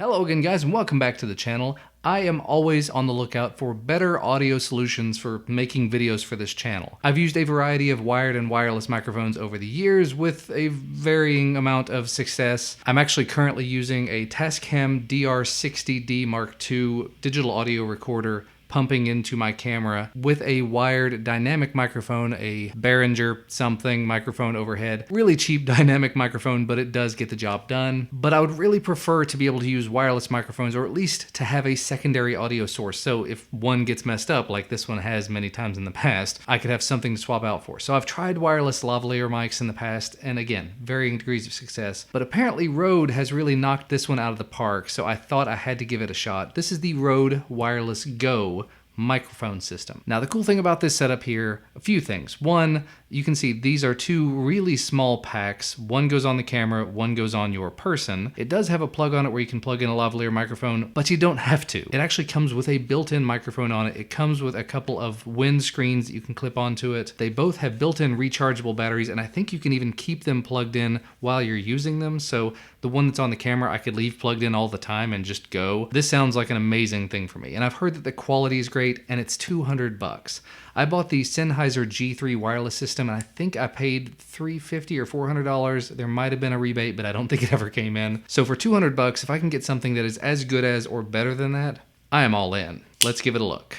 Hello again guys and welcome back to the channel. I am always on the lookout for better audio solutions for making videos for this channel. I've used a variety of wired and wireless microphones over the years with a varying amount of success. I'm actually currently using a Tascam DR60D Mark II digital audio recorder pumping into my camera with a wired dynamic microphone, a Behringer something microphone overhead. Really cheap dynamic microphone, but it does get the job done. But I would really prefer to be able to use wireless microphones, or at least to have a secondary audio source. So if one gets messed up, like this one has many times in the past, I could have something to swap out for. So I've tried wireless lavalier mics in the past, and again, varying degrees of success. But apparently Rode has really knocked this one out of the park, so I thought I had to give it a shot. This is the Rode Wireless Go microphone system. Now the cool thing about this setup here, a few things. One, you can see these are two really small packs. One goes on the camera, one goes on your person. It does have a plug on it where you can plug in a lavalier microphone, but you don't have to. It actually comes with a built-in microphone on it. It comes with a couple of wind screens that you can clip onto it. They both have built-in rechargeable batteries, and I think you can even keep them plugged in while you're using them. So the one that's on the camera, I could leave plugged in all the time and just go. This sounds like an amazing thing for me. And I've heard that the quality is great, and it's $200. I bought the Sennheiser G3 wireless system, and I think I paid $350 or $400. There might have been a rebate, but I don't think it ever came in. So for $200, if I can get something that is as good as or better than that, I am all in. Let's give it a look.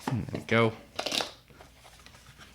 There we go.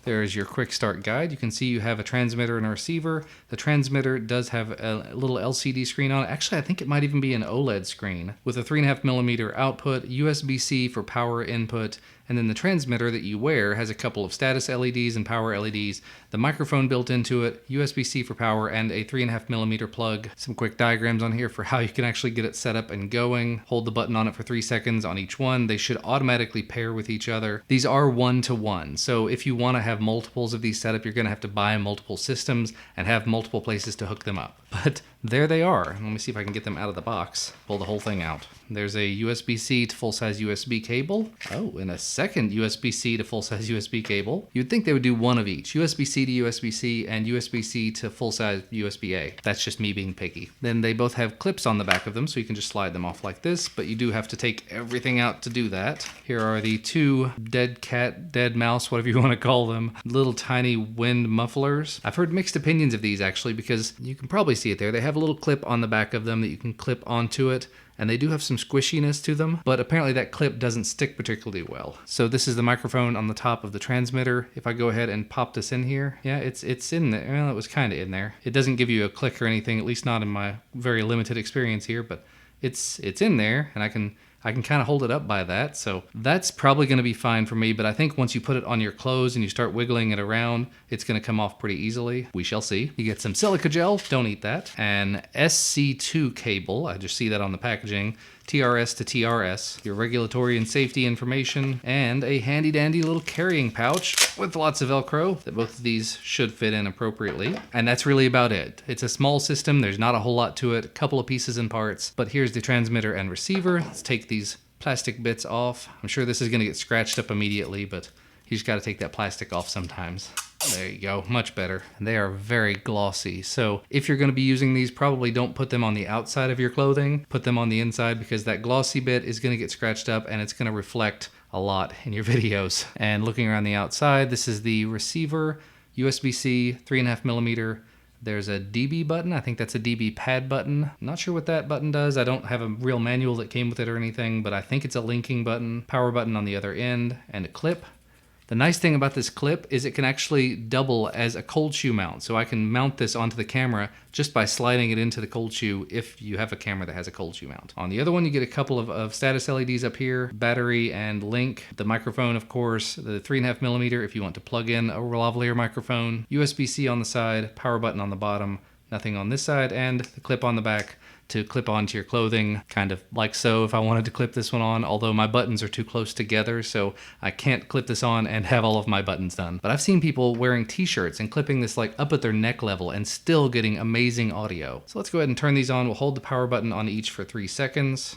There's your quick start guide. You can see you have a transmitter and a receiver. The transmitter does have a little LCD screen on it. Actually, I think it might even be an OLED screen with a 3.5mm output, USB-C for power input, and then the transmitter that you wear has a couple of status LEDs and power LEDs, the microphone built into it, USB-C for power, and a 3.5mm plug. Some quick diagrams on here for how you can actually get it set up and going. Hold the button on it for 3 seconds on each one. They should automatically pair with each other. These are 1-to-1, so if you want to have multiples of these set up, you're going to have to buy multiple systems and have multiple places to hook them up. But there they are. Let me see if I can get them out of the box. Pull the whole thing out. There's a USB-C to full-size USB cable. Oh, and a second USB-C to full-size USB cable. You'd think they would do one of each. USB-C to USB-C and USB-C to full-size USB-A. That's just me being picky. Then they both have clips on the back of them, so you can just slide them off like this, but you do have to take everything out to do that. Here are the two dead cat, dead mouse, whatever you want to call them, little tiny wind mufflers. I've heard mixed opinions of these actually, because you can probably see it there. They have a little clip on the back of them that you can clip onto it, and they do have some squishiness to them, but apparently that clip doesn't stick particularly well. So this is the microphone on the top of the transmitter. If I go ahead and pop this in here, yeah, it's in there. Well, it was kind of in there. It doesn't give you a click or anything, at least not in my very limited experience here, but it's in there, and I can kind of hold it up by that, so that's probably going to be fine for me, but I think once you put it on your clothes and you start wiggling it around, it's going to come off pretty easily. We shall see. You get some silica gel, don't eat that, an SC2 cable, I just see that on the packaging, TRS to TRS, your regulatory and safety information, and a handy-dandy little carrying pouch with lots of Velcro that both of these should fit in appropriately. And that's really about it. It's a small system, there's not a whole lot to it, a couple of pieces and parts, but here's the transmitter and receiver. Let's take these plastic bits off. I'm sure this is going to get scratched up immediately, but you just got to take that plastic off sometimes. There you go, much better. And they are very glossy. So if you're going to be using these, probably don't put them on the outside of your clothing. Put them on the inside, because that glossy bit is going to get scratched up and it's going to reflect a lot in your videos. And looking around the outside, this is the receiver, USB-C, 3.5mm. There's a DB button. I think that's a DB pad button. Not sure what that button does. I don't have a real manual that came with it or anything, but I think it's a linking button. Power button on the other end, and a clip. The nice thing about this clip is it can actually double as a cold shoe mount. So I can mount this onto the camera just by sliding it into the cold shoe if you have a camera that has a cold shoe mount. On the other one, you get a couple of status LEDs up here, battery and link, the microphone, of course, the 3.5mm if you want to plug in a lavalier microphone, USB-C on the side, power button on the bottom, nothing on this side, and the clip on the back to clip onto your clothing, kind of like so if I wanted to clip this one on, although my buttons are too close together, so I can't clip this on and have all of my buttons done. But I've seen people wearing t-shirts and clipping this like up at their neck level and still getting amazing audio. So let's go ahead and turn these on. We'll hold the power button on each for 3 seconds.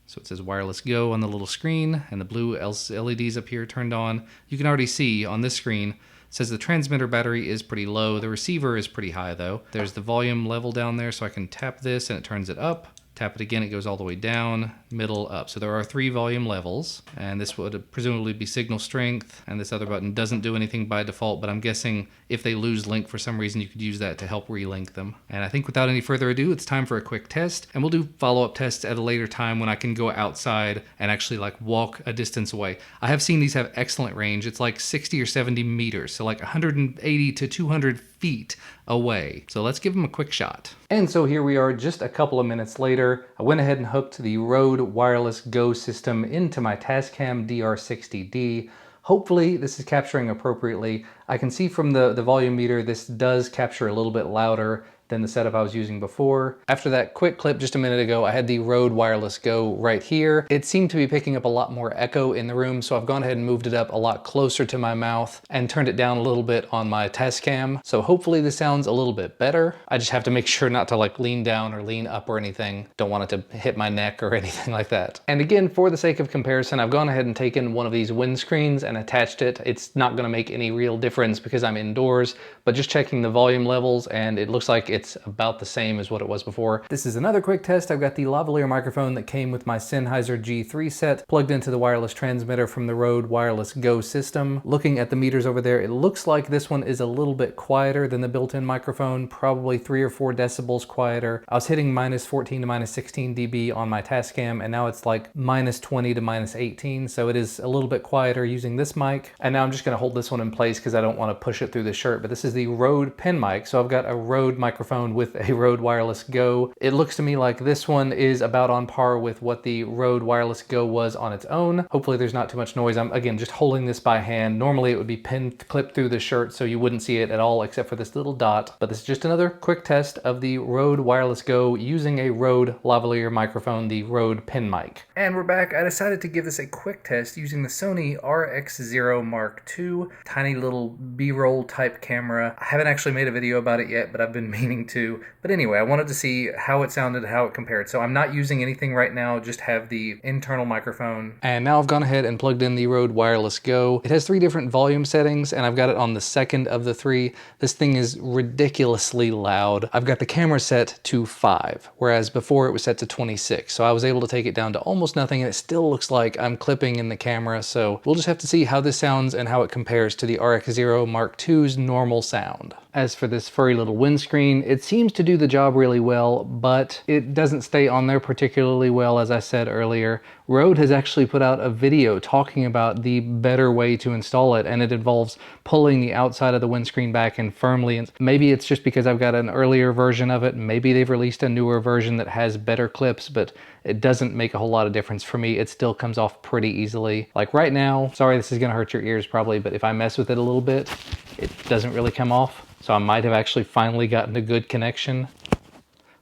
So it says wireless go on the little screen, and the blue LEDs up here turned on. You can already see on this screen It says the transmitter battery is pretty low. The receiver is pretty high though. There's the volume level down there, so I can tap this and it turns it up. Tap it again, it goes all the way down, middle, up. So there are 3 volume levels, and this would presumably be signal strength, and this other button doesn't do anything by default, but I'm guessing if they lose link for some reason, you could use that to help relink them. And I think without any further ado, it's time for a quick test, and we'll do follow-up tests at a later time when I can go outside and actually like walk a distance away. I have seen these have excellent range. It's like 60 or 70 meters, so like 180 to 200 feet away. So let's give them a quick shot. And so here we are just a couple of minutes later. I went ahead and hooked the Rode Wireless Go system into my Tascam DR60D. Hopefully this is capturing appropriately. I can see from the volume meter this does capture a little bit louder than the setup I was using before. After that quick clip just a minute ago, I had the Rode Wireless Go right here. It seemed to be picking up a lot more echo in the room, so I've gone ahead and moved it up a lot closer to my mouth and turned it down a little bit on my Tascam. So hopefully this sounds a little bit better. I just have to make sure not to like lean down or lean up or anything. Don't want it to hit my neck or anything like that. And again, for the sake of comparison, I've gone ahead and taken one of these windscreens and attached it. It's not gonna make any real difference because I'm indoors, but just checking the volume levels, and it looks like it's about the same as what it was before. This is another quick test. I've got the lavalier microphone that came with my Sennheiser G3 set plugged into the wireless transmitter from the Rode Wireless Go system. Looking at the meters over there, it looks like this one is a little bit quieter than the built-in microphone, probably 3 or 4 decibels quieter. I was hitting -14 to -16 dB on my Tascam, and now it's like -20 to -18, so it is a little bit quieter using this mic. And now I'm just gonna hold this one in place because I don't want to push it through the shirt, but this is the Rode pen mic. So I've got a Rode microphone with a Rode Wireless Go. It looks to me like this one is about on par with what the Rode Wireless Go was on its own. Hopefully there's not too much noise. I'm again just holding this by hand. Normally it would be clipped through the shirt so you wouldn't see it at all except for this little dot. But this is just another quick test of the Rode Wireless Go using a Rode lavalier microphone, the Rode pen mic. And we're back. I decided to give this a quick test using the Sony RX0 Mark II. Tiny little B-roll type camera. I haven't actually made a video about it yet, but I've been meaning to. But anyway, I wanted to see how it sounded, how it compared. So I'm not using anything right now, just have the internal microphone. And now I've gone ahead and plugged in the Rode Wireless Go. It has 3 different volume settings, and I've got it on the second of the 3. This thing is ridiculously loud. I've got the camera set to 5, whereas before it was set to 26. So I was able to take it down to almost nothing, and it still looks like I'm clipping in the camera. So we'll just have to see how this sounds and how it compares to the RX0 Mark II's normal sound. As for this furry little windscreen, it seems to do the job really well, but it doesn't stay on there particularly well, as I said earlier. Rode has actually put out a video talking about the better way to install it, and it involves pulling the outside of the windscreen back in firmly. And maybe it's just because I've got an earlier version of it. Maybe they've released a newer version that has better clips, but it doesn't make a whole lot of difference for me. It still comes off pretty easily. Like right now, sorry this is gonna hurt your ears probably, but if I mess with it a little bit, it doesn't really come off. So I might have actually finally gotten a good connection,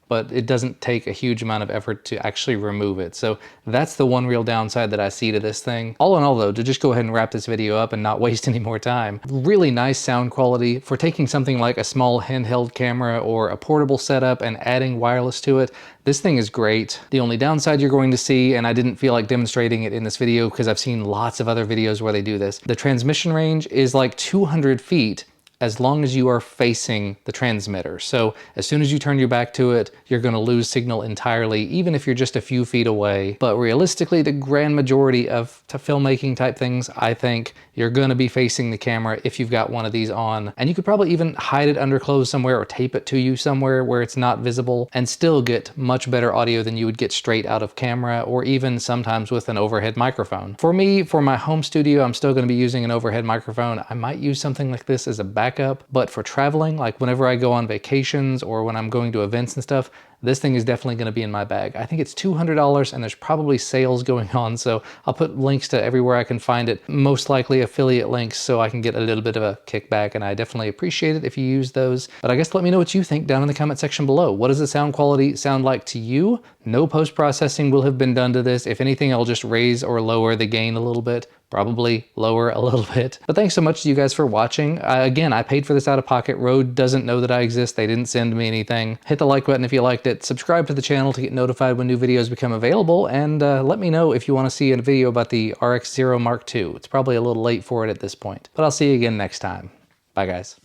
but it doesn't take a huge amount of effort to actually remove it. So that's the one real downside that I see to this thing. All in all though, to just go ahead and wrap this video up and not waste any more time, really nice sound quality for taking something like a small handheld camera or a portable setup and adding wireless to it. This thing is great. The only downside you're going to see, and I didn't feel like demonstrating it in this video because I've seen lots of other videos where they do this, the transmission range is like 200 feet as long as you are facing the transmitter. So as soon as you turn your back to it, you're gonna lose signal entirely, even if you're just a few feet away. But realistically, the grand majority of filmmaking type things, I think you're gonna be facing the camera if you've got one of these on. And you could probably even hide it under clothes somewhere or tape it to you somewhere where it's not visible and still get much better audio than you would get straight out of camera or even sometimes with an overhead microphone. For me, for my home studio, I'm still gonna be using an overhead microphone. I might use something like this as a backup, but for traveling, like whenever I go on vacations or when I'm going to events and stuff, this thing is definitely going to be in my bag. I think it's $200 and there's probably sales going on, so I'll put links to everywhere I can find it, most likely affiliate links, so I can get a little bit of a kickback, and I definitely appreciate it if you use those. But I guess let me know what you think down in the comment section below. What does the sound quality sound like to you? No post-processing will have been done to this. If anything, I'll just raise or lower the gain a little bit. Probably lower a little bit. But thanks so much to you guys for watching. Again, I paid for this out of pocket. Rode doesn't know that I exist. They didn't send me anything. Hit the like button if you liked it. Subscribe to the channel to get notified when new videos become available. And let me know if you want to see a video about the RX0 Mark II. It's probably a little late for it at this point. But I'll see you again next time. Bye, guys.